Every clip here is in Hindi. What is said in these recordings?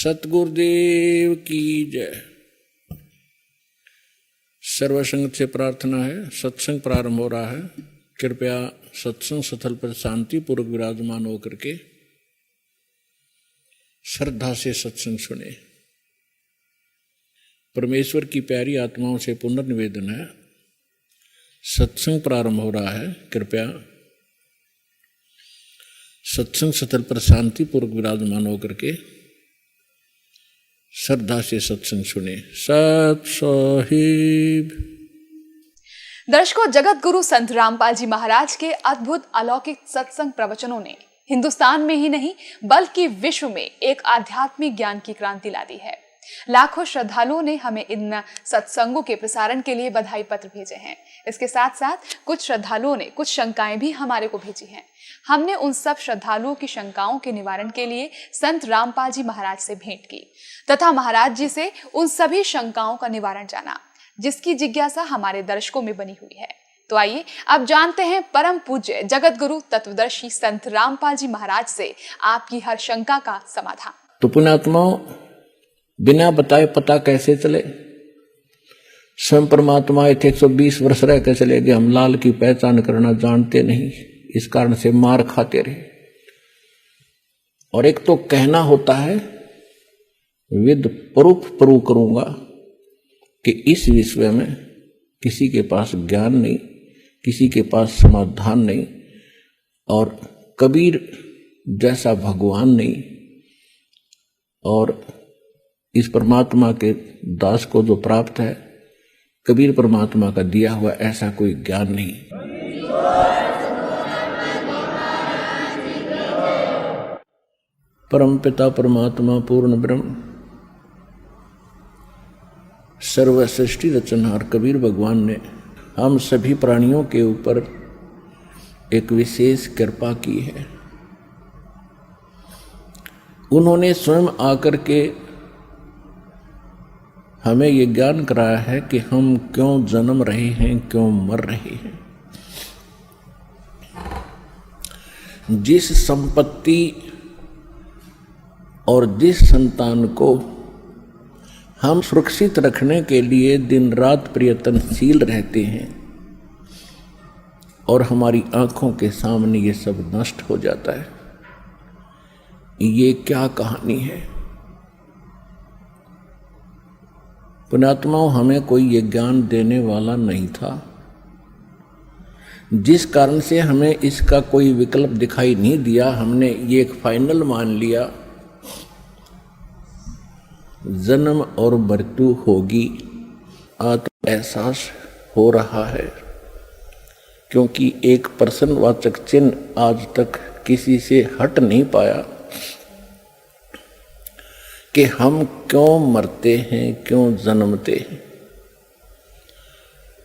सतगुरुदेव की जय। सर्वसंग से प्रार्थना है, सत्संग प्रारंभ हो रहा है। कृपया सत्संग स्थल पर शांति पूर्वक विराजमान होकर के श्रद्धा से सत्संग सुने। परमेश्वर की प्यारी आत्माओं से पुनर्निवेदन है, सत्संग प्रारंभ हो रहा है। कृपया सत्संग स्थल पर शांति पूर्वक विराजमान होकर के श्रद्धा से सत्संग सुने। सत साहिब। दर्शकों, जगत गुरु संत रामपाल जी महाराज के अद्भुत अलौकिक सत्संग प्रवचनों ने हिंदुस्तान में ही नहीं बल्कि विश्व में एक आध्यात्मिक ज्ञान की क्रांति ला दी है। लाखों श्रद्धालुओं ने हमें इन सत्संगों के प्रसारण के लिए बधाई पत्र भेजे हैं। इसके साथ साथ कुछ श्रद्धालुओं ने कुछ शंकाएं भी हमारे को भेजी हैं। हमने उन सब श्रद्धालुओं की शंकाओं के निवारण के लिए संत रामपाल जी महाराज से भेंट की तथा महाराज जी से उन सभी शंकाओं का निवारण जाना, जिसकी जिज्ञासा हमारे दर्शकों में बनी हुई है। तो आइए अब जानते हैं परम पूज्य जगत गुरु तत्वदर्शी संत रामपाल जी महाराज से आपकी हर शंका का समाधान। तो पुण्यात्माओं, बिना बताए पता कैसे चले? स्वयं परमात्मा 120 वर्ष रह के चले गए। हम लाल की पहचान करना जानते नहीं, इस कारण से मार खाते रहे। और एक तो कहना होता है विद प्रूफ प्रूव करूंगा कि इस विषय में किसी के पास ज्ञान नहीं, किसी के पास समाधान नहीं, और कबीर जैसा भगवान नहीं, और इस परमात्मा के दास को जो प्राप्त है कबीर परमात्मा का दिया हुआ ऐसा कोई ज्ञान नहीं। परम पिता परमात्मा पूर्ण ब्रह्म सर्व सृष्टि रचनहार कबीर भगवान ने हम सभी प्राणियों के ऊपर एक विशेष कृपा की है। उन्होंने स्वयं आकर के हमें ये ज्ञान कराया है कि हम क्यों जन्म रहे हैं, क्यों मर रहे हैं। जिस संपत्ति और जिस संतान को हम सुरक्षित रखने के लिए दिन रात प्रयत्नशील रहते हैं और हमारी आंखों के सामने ये सब नष्ट हो जाता है, ये क्या कहानी है? पुण्यात्माओं, हमें कोई ये ज्ञान देने वाला नहीं था, जिस कारण से हमें इसका कोई विकल्प दिखाई नहीं दिया। हमने ये एक फाइनल मान लिया, जन्म और मृत्यु होगी। आत्म एहसास हो रहा है, क्योंकि एक प्रश्नवाचक चिन्ह आज तक किसी से हट नहीं पाया कि हम क्यों मरते हैं, क्यों जन्मते हैं।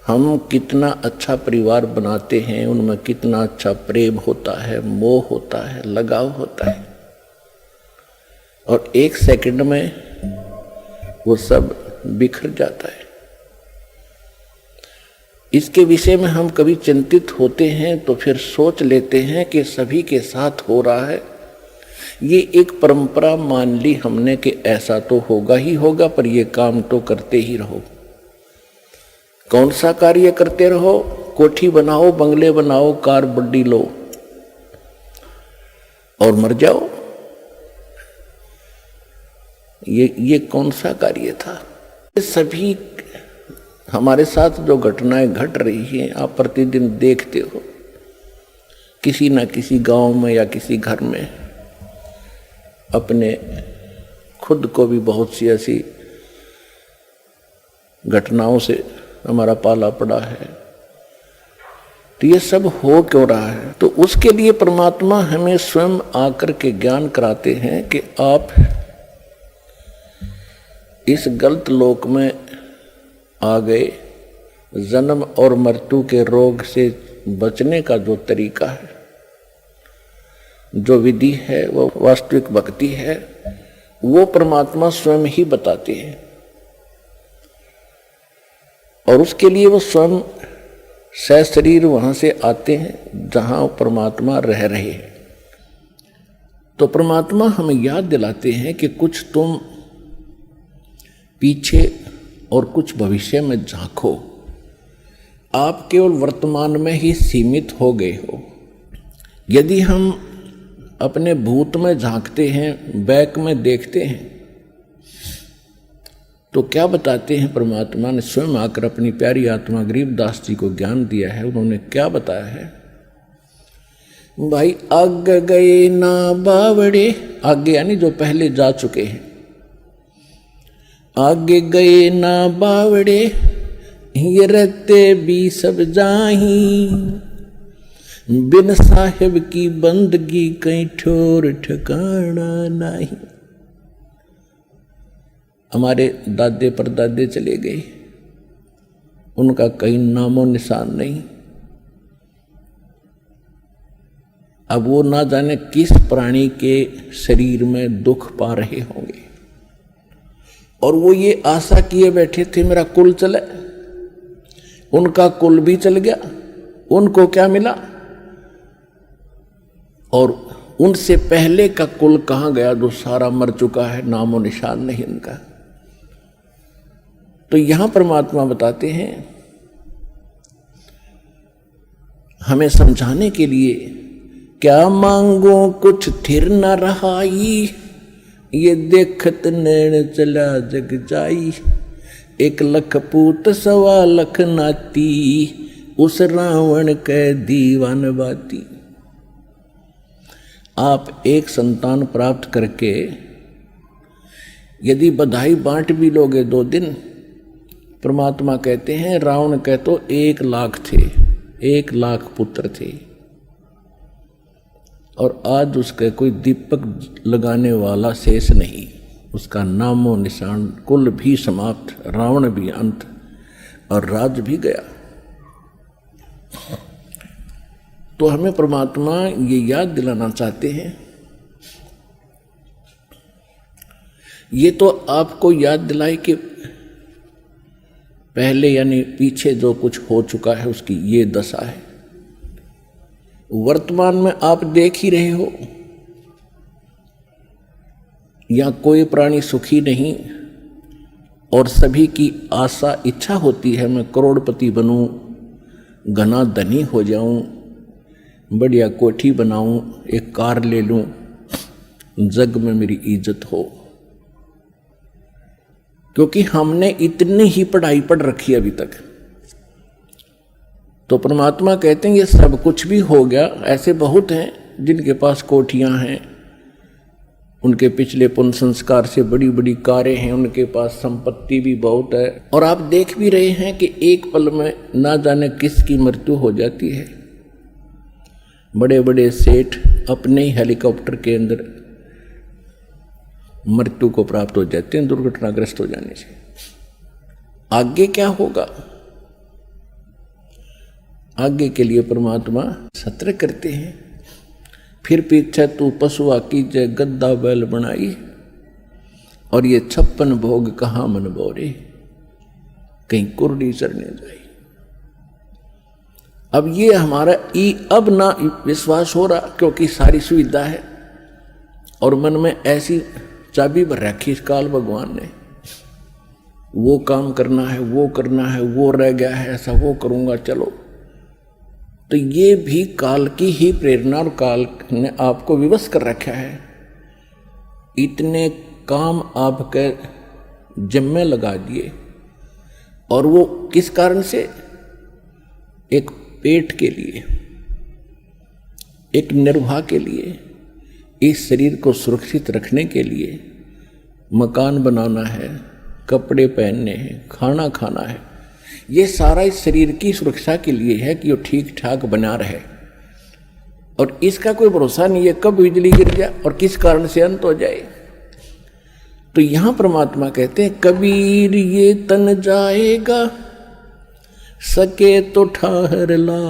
हम कितना अच्छा परिवार बनाते हैं, उनमें कितना अच्छा प्रेम होता है, मोह होता है, लगाव होता है, और एक सेकंड में वो सब बिखर जाता है। इसके विषय में हम कभी चिंतित होते हैं तो फिर सोच लेते हैं कि सभी के साथ हो रहा है। ये एक परंपरा मान ली हमने कि ऐसा तो होगा ही होगा, पर ये काम तो करते ही रहो। कौन सा कार्य करते रहो? कोठी बनाओ, बंगले बनाओ, कार बड्डी लो और मर जाओ। ये कौन सा कार्य था? ये सभी हमारे साथ जो घटनाएं घट रही हैं आप प्रतिदिन देखते हो। किसी न किसी गांव में या किसी घर में अपने खुद को भी बहुत सी ऐसी घटनाओं से हमारा पाला पड़ा है। तो ये सब हो क्यों रहा है? तो उसके लिए परमात्मा हमें स्वयं आकर के ज्ञान कराते हैं कि आप इस गलत लोक में आ गए। जन्म और मृत्यु के रोग से बचने का जो तरीका है, जो विधि है, वो वास्तविक भक्ति है, वो परमात्मा स्वयं ही बताते हैं। और उसके लिए वो स्वयं सशरीर वहां से आते हैं जहां परमात्मा रह रहे हैं। तो परमात्मा हमें याद दिलाते हैं कि कुछ तुम पीछे और कुछ भविष्य में झांको। आप केवल वर्तमान में ही सीमित हो गए हो। यदि हम अपने भूत में झांकते हैं, बैक में देखते हैं, तो क्या बताते हैं परमात्मा ने स्वयं आकर अपनी प्यारी आत्मा गरीबदास जी को ज्ञान दिया है। उन्होंने क्या बताया है? भाई आगे गए ना बावड़े, आगे यानी जो पहले जा चुके हैं, आगे गए ना बावड़े ये रहते भी सब जाही, बिन साहिब की बंदगी कहीं ठोर ठिकाना नहीं। हमारे दादे परदादे चले गए, उनका कहीं नामो निशान नहीं। अब वो ना जाने किस प्राणी के शरीर में दुख पा रहे होंगे, और वो ये आशा किए बैठे थे मेरा कुल चले। उनका कुल भी चल गया, उनको क्या मिला? और उनसे पहले का कुल कहां गया जो सारा मर चुका है, नामो निशान नहीं उनका। तो यहां परमात्मा बताते हैं हमें समझाने के लिए, क्या मांगो कुछ थिर न रहाई, ये देखत नैन चला जग जाई, 1 लख पूत 1.25 लाख नाती, उस रावण के दीवान बाती। आप एक संतान प्राप्त करके यदि बधाई बांट भी लोगे 2 दिन, परमात्मा कहते हैं रावण के तो 1 लाख थे, 1 लाख पुत्र थे, और आज उसके कोई दीपक लगाने वाला शेष नहीं, उसका नामो निशान, कुल भी समाप्त, रावण भी अंत और राज भी गया। तो हमें परमात्मा ये याद दिलाना चाहते हैं, ये तो आपको याद दिलाए कि पहले यानी पीछे जो कुछ हो चुका है उसकी ये दशा है। वर्तमान में आप देख ही रहे हो, या कोई प्राणी सुखी नहीं, और सभी की आशा इच्छा होती है मैं करोड़पति बनूं, घना धनी हो जाऊं, बढ़िया कोठी बनाऊं, एक कार ले लूं, जग में मेरी इज्जत हो। क्योंकि हमने इतनी ही पढ़ाई पढ़ रखी अभी तक। तो परमात्मा कहते हैं ये सब कुछ भी हो गया। ऐसे बहुत हैं जिनके पास कोठियां हैं, उनके पिछले पुण्य संस्कार से बड़ी बड़ी कारें हैं, उनके पास संपत्ति भी बहुत है, और आप देख भी रहे हैं कि एक पल में ना जाने किसकी मृत्यु हो जाती है। बड़े बड़े सेठ अपने ही हेलीकॉप्टर के अंदर मृत्यु को प्राप्त हो जाते हैं दुर्घटनाग्रस्त हो जाने से। आगे क्या होगा, आगे के लिए परमात्मा सत्र करते हैं। फिर पीछे तू पशुआ की जय गद्दा बैल बनाई, और ये 56 भोग कहाँ मन बोरे, कहीं कुर्डी चरने जाई। अब ये हमारा अब ना विश्वास हो रहा, क्योंकि सारी सुविधा है और मन में ऐसी चाबी भर रखी इस काल भगवान ने, वो काम करना है, वो करना है, वो रह गया है, ऐसा वो करूंगा चलो। तो ये भी काल की ही प्रेरणा, और काल ने आपको विवश कर रखा है। इतने काम आपके जिम्मे लगा दिए, और वो किस कारण से? एक पेट के लिए, एक निर्वाह के लिए, इस शरीर को सुरक्षित रखने के लिए। मकान बनाना है, कपड़े पहनने हैं, खाना खाना है, ये सारा इस शरीर की सुरक्षा के लिए है कि वो ठीक ठाक बना रहे। और इसका कोई भरोसा नहीं है कब बिजली गिर जाए और किस कारण से अंत हो जाए। तो यहां परमात्मा कहते हैं कबीर ये तन जाएगा, सके तो ठहर ला,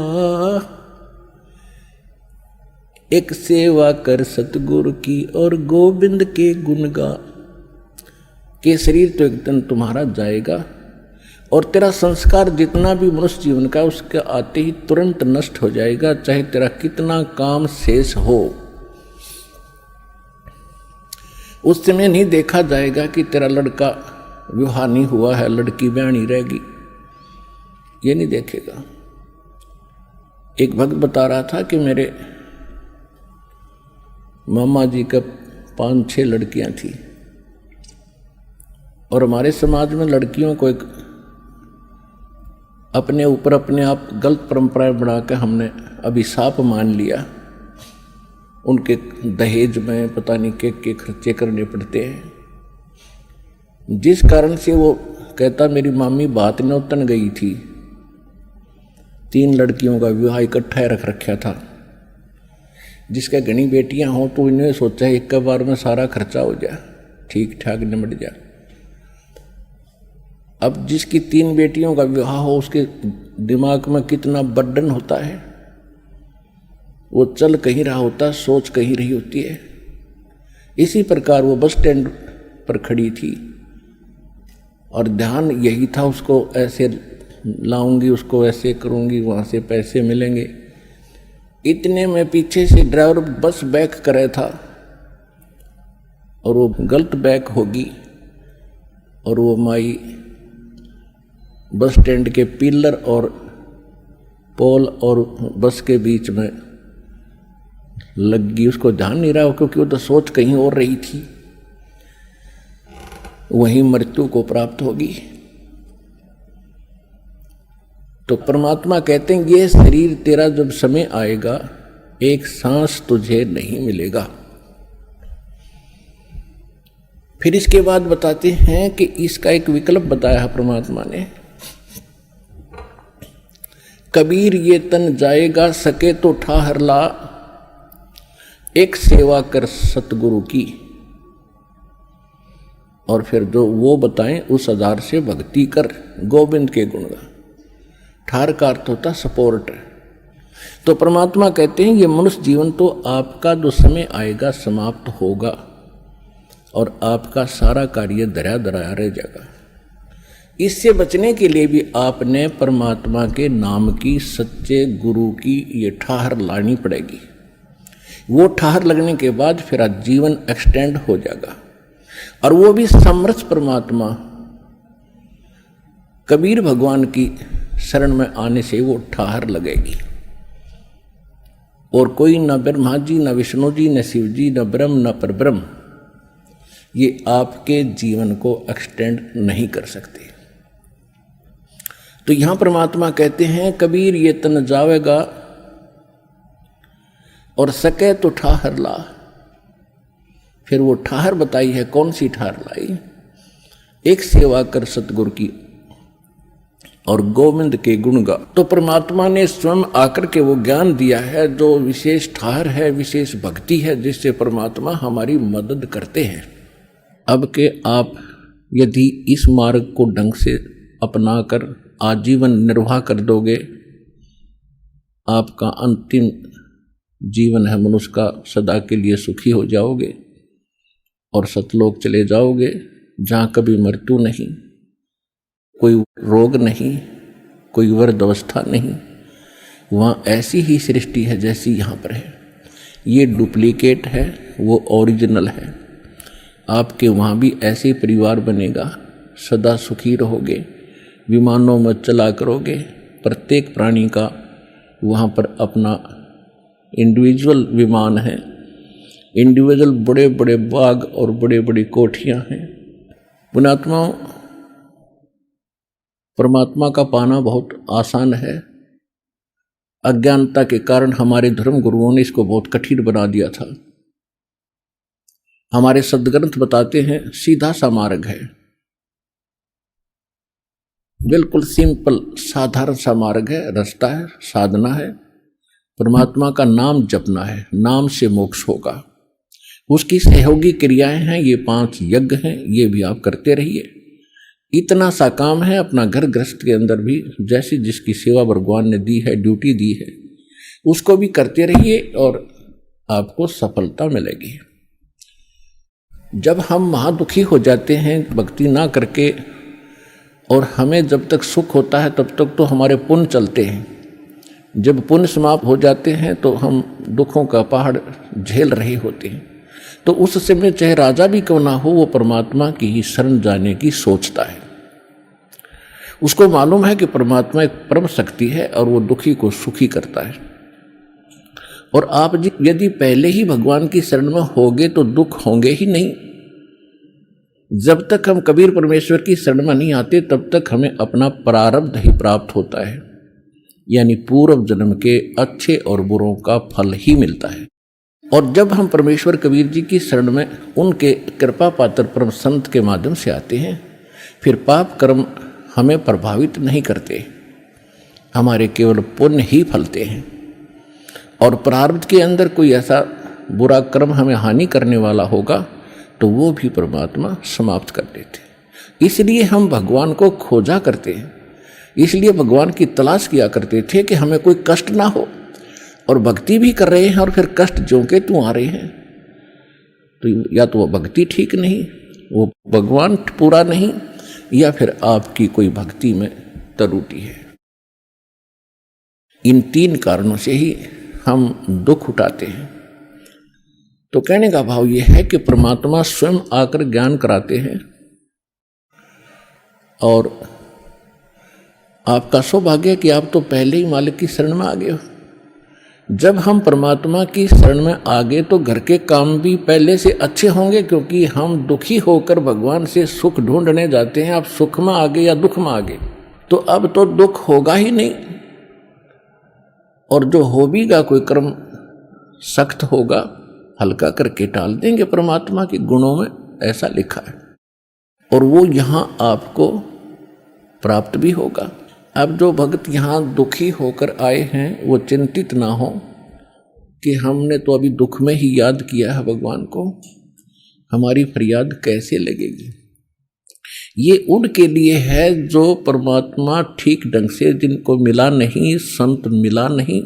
एक सेवा कर सतगुरु की और गोविंद के गुण गा। के शरीर तो एक दिन तुम्हारा जाएगा, और तेरा संस्कार जितना भी मनुष्य जीवन का उसके आते ही तुरंत नष्ट हो जाएगा, चाहे तेरा कितना काम शेष हो। उस समय नहीं देखा जाएगा कि तेरा लड़का विवाह नहीं हुआ है, लड़की ब्याणी रहेगी, ये नहीं देखेगा। एक भक्त बता रहा था कि मेरे मामा जी का 5-6 लड़कियां थी और हमारे समाज में लड़कियों को एक अपने ऊपर अपने आप गलत परंपराएं बना के हमने अभिशाप मान लिया। उनके दहेज में पता नहीं के खर्चे करने पड़ते हैं, जिस कारण से वो कहता मेरी मामी बात न उतन गई थी, 3 लड़कियों का विवाह इकट्ठा रख रखा था। जिसका घनी बेटियां हों तो इन्हें सोचा एक बार में सारा खर्चा हो जाए, ठीक ठाक निमट जाए। अब जिसकी 3 बेटियों का विवाह हो उसके दिमाग में कितना बर्डन होता है, वो चल कहीं रहा होता, सोच कहीं रही होती है। इसी प्रकार वो बस स्टैंड पर खड़ी थी और ध्यान यही था, उसको ऐसे लाऊंगी, उसको ऐसे करूंगी, वहां से पैसे मिलेंगे। इतने में पीछे से ड्राइवर बस बैक कर रहा था और वो गलत बैक होगी और वो माई बस स्टैंड के पिलर और पोल और बस के बीच में लग गई। उसको ध्यान नहीं रहा क्योंकि वो तो सोच कहीं और रही थी, वहीं मृत्यु को प्राप्त होगी। तो परमात्मा कहते हैं ये शरीर तेरा जब समय आएगा, एक सांस तुझे नहीं मिलेगा। फिर इसके बाद बताते हैं कि इसका एक विकल्प बताया है परमात्मा ने, कबीर ये तन जाएगा, सके तो ठाहर ला, एक सेवा कर सतगुरु की। और फिर जो वो बताएं उस आधार से भक्ति कर, गोविंद के गुण गा। ठार का अर्थ होता सपोर्ट। तो परमात्मा कहते हैं ये मनुष्य जीवन तो आपका जो समय आएगा समाप्त होगा और आपका सारा कार्य धरा धराया रह जाएगा। इससे बचने के लिए भी आपने परमात्मा के नाम की, सच्चे गुरु की ये ठाहर लानी पड़ेगी। वो ठाहर लगने के बाद फिर जीवन एक्सटेंड हो जाएगा और वो भी समर्थ परमात्मा कबीर भगवान की शरण में आने से वो ठाहर लगेगी। और कोई न ब्रह्मा जी, न विष्णु जी, न शिव जी, न ब्रह्म, न परब्रह्म ये आपके जीवन को एक्सटेंड नहीं कर सकते। तो यहां परमात्मा कहते हैं कबीर ये तन जावेगा और सके तो ठाहर ला। फिर वो ठाहर बताई है, कौन सी ठाहर लाई? एक सेवा कर सतगुरु की और गोविंद के गुण गा। तो परमात्मा ने स्वयं आकर के वो ज्ञान दिया है जो विशेष ठाहर है, विशेष भक्ति है, जिससे परमात्मा हमारी मदद करते हैं। अब के आप यदि इस मार्ग को ढंग से अपनाकर आजीवन निर्वाह कर दोगे, आपका अंतिम जीवन है मनुष्य का, सदा के लिए सुखी हो जाओगे और सतलोक चले जाओगे, जहाँ कभी मृत्यु नहीं, कोई रोग नहीं, कोई वृद्ध अवस्था नहीं। वहाँ ऐसी ही सृष्टि है जैसी यहाँ पर है। ये डुप्लीकेट है, वो ओरिजिनल है। आपके वहाँ भी ऐसे परिवार बनेगा, सदा सुखी रहोगे, विमानों में चला करोगे। प्रत्येक प्राणी का वहाँ पर अपना इंडिविजुअल विमान है, इंडिविजुअल बड़े बड़े बाग और बड़े बड़ी कोठियाँ हैं। पुण्यात्माओं, परमात्मा का पाना बहुत आसान है। अज्ञानता के कारण हमारे धर्म गुरुओं ने इसको बहुत कठिन बना दिया था। हमारे सद्ग्रंथ बताते हैं सीधा सा मार्ग है, बिल्कुल सिंपल साधारण सा मार्ग है, रास्ता है, साधना है। परमात्मा का नाम जपना है, नाम से मोक्ष होगा। उसकी सहयोगी क्रियाएं हैं, ये 5 यज्ञ हैं, ये भी आप करते रहिए। इतना सा काम है, अपना घर गृहस्थ के अंदर भी जैसी जिसकी सेवा भगवान ने दी है, ड्यूटी दी है, उसको भी करते रहिए और आपको सफलता मिलेगी। जब हम महादुखी हो जाते हैं भक्ति ना करके, और हमें जब तक सुख होता है तब तक तो हमारे पुण्य चलते हैं। जब पुण्य समाप्त हो जाते हैं तो हम दुखों का पहाड़ झेल रहे होते हैं। तो उस समय चाहे राजा भी क्यों ना हो, वो परमात्मा की ही शरण जाने की सोचता है। उसको मालूम है कि परमात्मा एक परम शक्ति है और वो दुखी को सुखी करता है। और आप यदि पहले ही भगवान की शरण में होगे तो दुख होंगे ही नहीं। जब तक हम कबीर परमेश्वर की शरण में नहीं आते तब तक हमें अपना प्रारब्ध ही प्राप्त होता है, यानी पूर्व जन्म के अच्छे और बुरों का फल ही मिलता है। और जब हम परमेश्वर कबीर जी की शरण में उनके कृपा पात्र परम संत के माध्यम से आते हैं, फिर पाप कर्म हमें प्रभावित नहीं करते, हमारे केवल पुण्य ही फलते हैं। और प्रारब्ध के अंदर कोई ऐसा बुरा कर्म हमें हानि करने वाला होगा तो वो भी परमात्मा समाप्त कर देते। इसलिए हम भगवान को खोजा करते हैं, इसलिए भगवान की तलाश किया करते थे कि हमें कोई कष्ट ना हो। और भक्ति भी कर रहे हैं और फिर कष्ट जो के तू आ रहे हैं, तो या तो वो भक्ति ठीक नहीं, वो भगवान पूरा नहीं, या फिर आपकी कोई भक्ति में त्रुटि है। इन 3 कारणों से ही हम दुख उठाते हैं। तो कहने का भाव यह है कि परमात्मा स्वयं आकर ज्ञान कराते हैं। और आपका सौभाग्य है कि आप तो पहले ही मालिक की शरण में आ गए हो। जब हम परमात्मा की शरण में आ गए तो घर के काम भी पहले से अच्छे होंगे, क्योंकि हम दुखी होकर भगवान से सुख ढूंढने जाते हैं। आप सुख में आ गए या दुख में आ गए, तो अब तो दुख होगा ही नहीं। और जो होगा कोई कर्म सख्त होगा, हल्का करके टाल देंगे परमात्मा के गुणों में, ऐसा लिखा है। और वो यहाँ आपको प्राप्त भी होगा। अब जो भक्त यहाँ दुखी होकर आए हैं वो चिंतित ना हो कि हमने तो अभी दुख में ही याद किया है भगवान को, हमारी फरियाद कैसे लगेगी। ये उनके लिए है जो परमात्मा ठीक ढंग से जिनको मिला नहीं, संत मिला नहीं,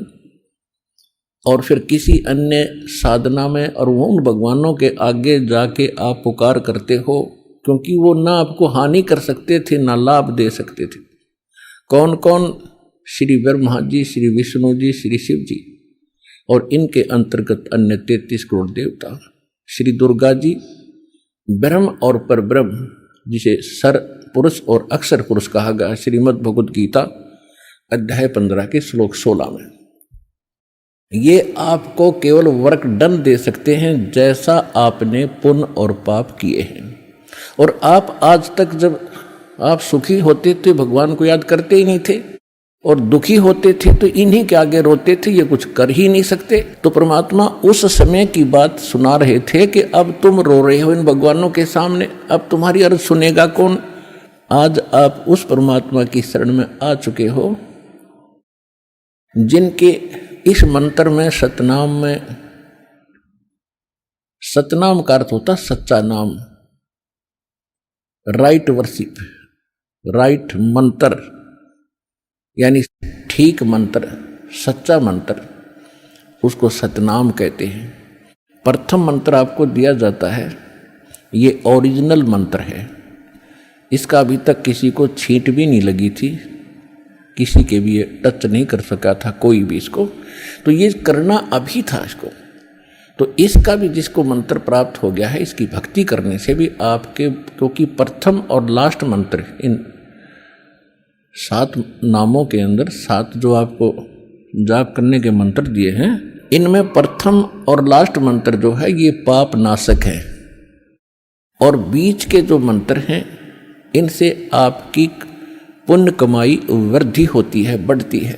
और फिर किसी अन्य साधना में, और वो उन भगवानों के आगे जाके आप पुकार करते हो, क्योंकि वो ना आपको हानि कर सकते थे ना लाभ दे सकते थे। कौन कौन? श्री ब्रह्मा जी, श्री विष्णु जी, श्री शिव जी, और इनके अंतर्गत अन्य 33 करोड़ देवता। श्री दुर्गा जी ब्रह्म और परब्रह्म, जिसे सर पुरुष और अक्षर पुरुष कहा गया, श्रीमद् भगवद गीता अध्याय 15 के श्लोक 16 में। ये आपको केवल वर्क डन दे सकते हैं जैसा आपने पुण्य और पाप किए हैं। और आप आज तक जब आप सुखी होते थे भगवान को याद करते ही नहीं थे, और दुखी होते थे तो इन्हीं के आगे रोते थे, ये कुछ कर ही नहीं सकते। तो परमात्मा उस समय की बात सुना रहे थे कि अब तुम रो रहे हो इन भगवानों के सामने, अब तुम्हारी अर्ज सुनेगा कौन। आज आप उस परमात्मा की शरण में आ चुके हो जिनके इस मंत्र में, सतनाम में, सतनाम का अर्थ होता सच्चा नाम, राइट वर्शिप, राइट मंत्र, यानी ठीक मंत्र, सच्चा मंत्र, उसको सतनाम कहते हैं। प्रथम मंत्र आपको दिया जाता है, ये ओरिजिनल मंत्र है, इसका अभी तक किसी को छींट भी नहीं लगी थी, किसी के भी ये टच नहीं कर सका था कोई भी इसको, तो ये करना अभी था इसको। तो इसका भी जिसको मंत्र प्राप्त हो गया है, इसकी भक्ति करने से भी आपके, क्योंकि प्रथम और लास्ट मंत्र, इन 7 नामों के अंदर 7 जो आपको जाप करने के मंत्र दिए हैं, इनमें प्रथम और लास्ट मंत्र जो है ये पाप नाशक है, और बीच के जो मंत्र हैं इनसे आपकी पुण्य कमाई वृद्धि होती है, बढ़ती है।